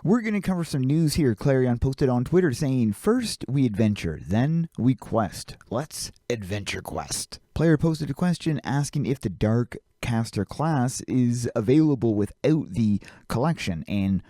We're going to cover some news here. Clarion posted on Twitter saying, "First we adventure, then we quest. Let's adventure quest." Player posted a question asking if the Dark Caster class is available without the collection, and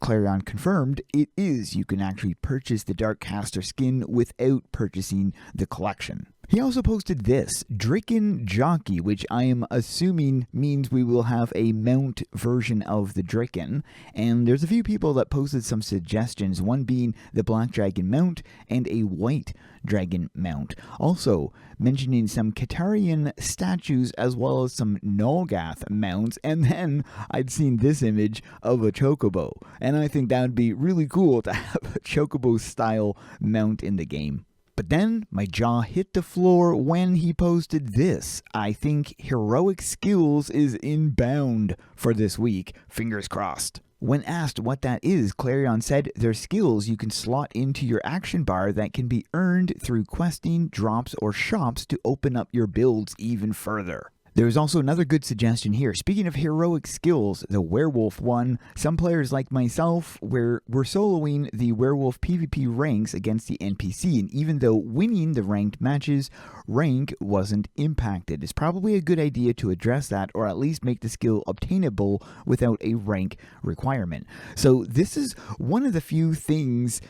Clarion confirmed it is. You can actually purchase the Dark Caster skin without purchasing the collection. He also posted this, Dricken Jockey, which I am assuming means we will have a mount version of the Dricken. And there's a few people that posted some suggestions, one being the Black Dragon mount and a White Dragon mount. Also mentioning some Katarian statues as well as some Nolgath mounts. And then I'd seen this image of a Chocobo. And I think that would be really cool to have a Chocobo style mount in the game. But then my jaw hit the floor when he posted this. I think Heroic Skills is inbound for this week. Fingers crossed. When asked what that is, Clarion said they're skills you can slot into your action bar that can be earned through questing, drops, or shops to open up your builds even further. There's also another good suggestion here. Speaking of heroic skills, the werewolf one, some players like myself were soloing the werewolf PvP ranks against the NPC, and even though winning the ranked matches, rank wasn't impacted. It's probably a good idea to address that, or at least make the skill obtainable without a rank requirement. So this is one of the few things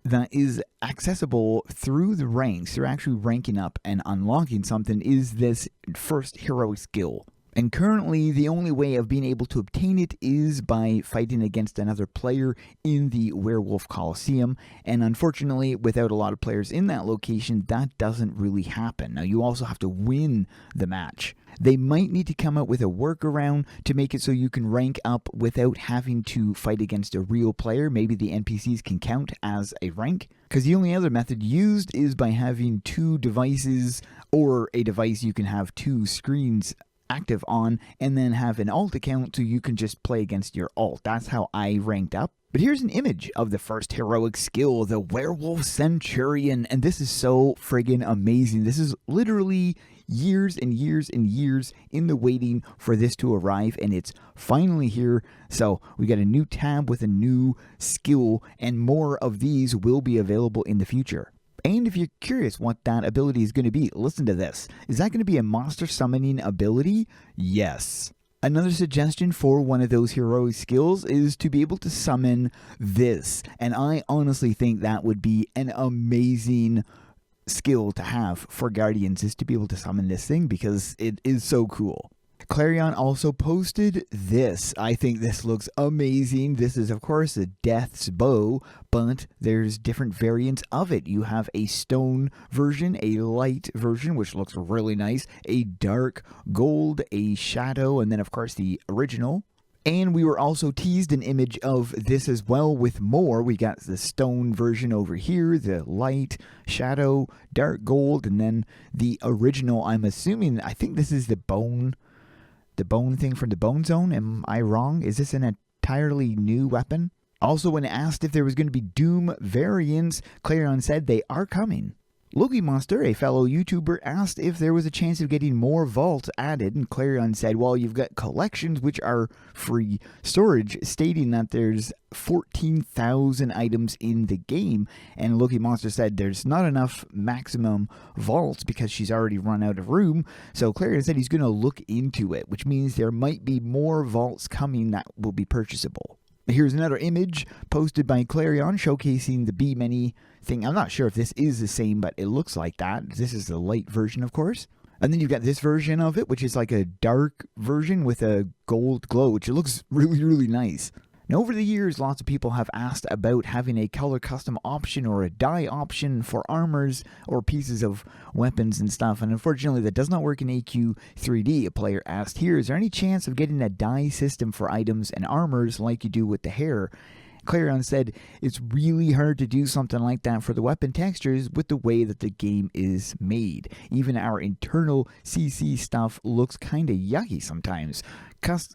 that is accessible through the ranks, through actually ranking up and unlocking something, is this first heroic skill. And currently, the only way of being able to obtain it is by fighting against another player in the Werewolf Coliseum. And unfortunately, without a lot of players in that location, that doesn't really happen. Now, you also have to win the match. They might need to come up with a workaround to make it so you can rank up without having to fight against a real player. Maybe the NPCs can count as a rank. Because the only other method used is by having two devices, or a device you can have two screens active on, and then have an alt account so you can just play against your alt. That's how I ranked up. But here's an image of the first heroic skill, the Werewolf Centurion, and this is so friggin' amazing. This is literally years and years and years in the waiting for this to arrive, and it's finally here. So we got a new tab with a new skill, and more of these will be available in the future. And if you're curious what that ability is going to be, listen to this. Is that going to be a monster summoning ability? Yes. Another suggestion for one of those heroic skills is to be able to summon this. And I honestly think that would be an amazing skill to have for Guardians, is to be able to summon this thing, because it is so cool. Clarion also posted this. I think this looks amazing. This is, of course, a Death's Bow, but there's different variants of it. You have a stone version, a light version, which looks really nice, a dark gold, a shadow, and then, of course, the original. And we were also teased an image of this as well with more. We got the stone version over here, the light, shadow, dark gold, and then the original. I'm assuming, I think this is the bone thing from the Bone Zone. Am I wrong? Is this an entirely new weapon? Also, when asked if there was going to be Doom variants, Clarion said they are coming. Logie Monster, a fellow YouTuber, asked if there was a chance of getting more vaults added, and Clarion said, well, you've got collections which are free storage, stating that there's 14,000 items in the game, and Logie Monster said there's not enough maximum vaults because she's already run out of room, so Clarion said he's going to look into it, which means there might be more vaults coming that will be purchasable. Here's another image posted by Clarion showcasing the Be Many thing. I'm not sure if this is the same, but it looks like that. This is the light version, of course. And then you've got this version of it, which is like a dark version with a gold glow, which it looks really, really nice. Now, over the years, lots of people have asked about having a color custom option or a dye option for armors or pieces of weapons and stuff, and unfortunately that does not work in AQ3D. A player asked here, is there any chance of getting a dye system for items and armors like you do with the hair? Clarion said it's really hard to do something like that for the weapon textures with the way that the game is made. Even our internal CC stuff looks kinda yucky sometimes.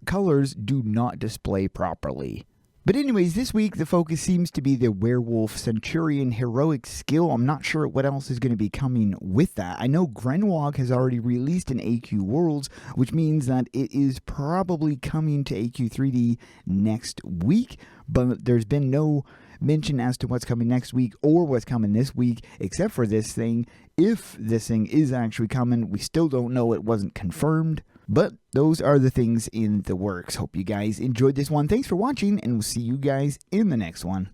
Colors do not display properly. But anyways, this week the focus seems to be the Werewolf Centurion heroic skill. I'm not sure what else is going to be coming with that. I know Grenwalk has already released an AQ Worlds, which means that it is probably coming to AQ3D next week, but there's been no mention as to what's coming next week or what's coming this week, except for this thing. If this thing is actually coming, we still don't know. It wasn't confirmed. But those are the things in the works. Hope you guys enjoyed this one. Thanks for watching, and we'll see you guys in the next one.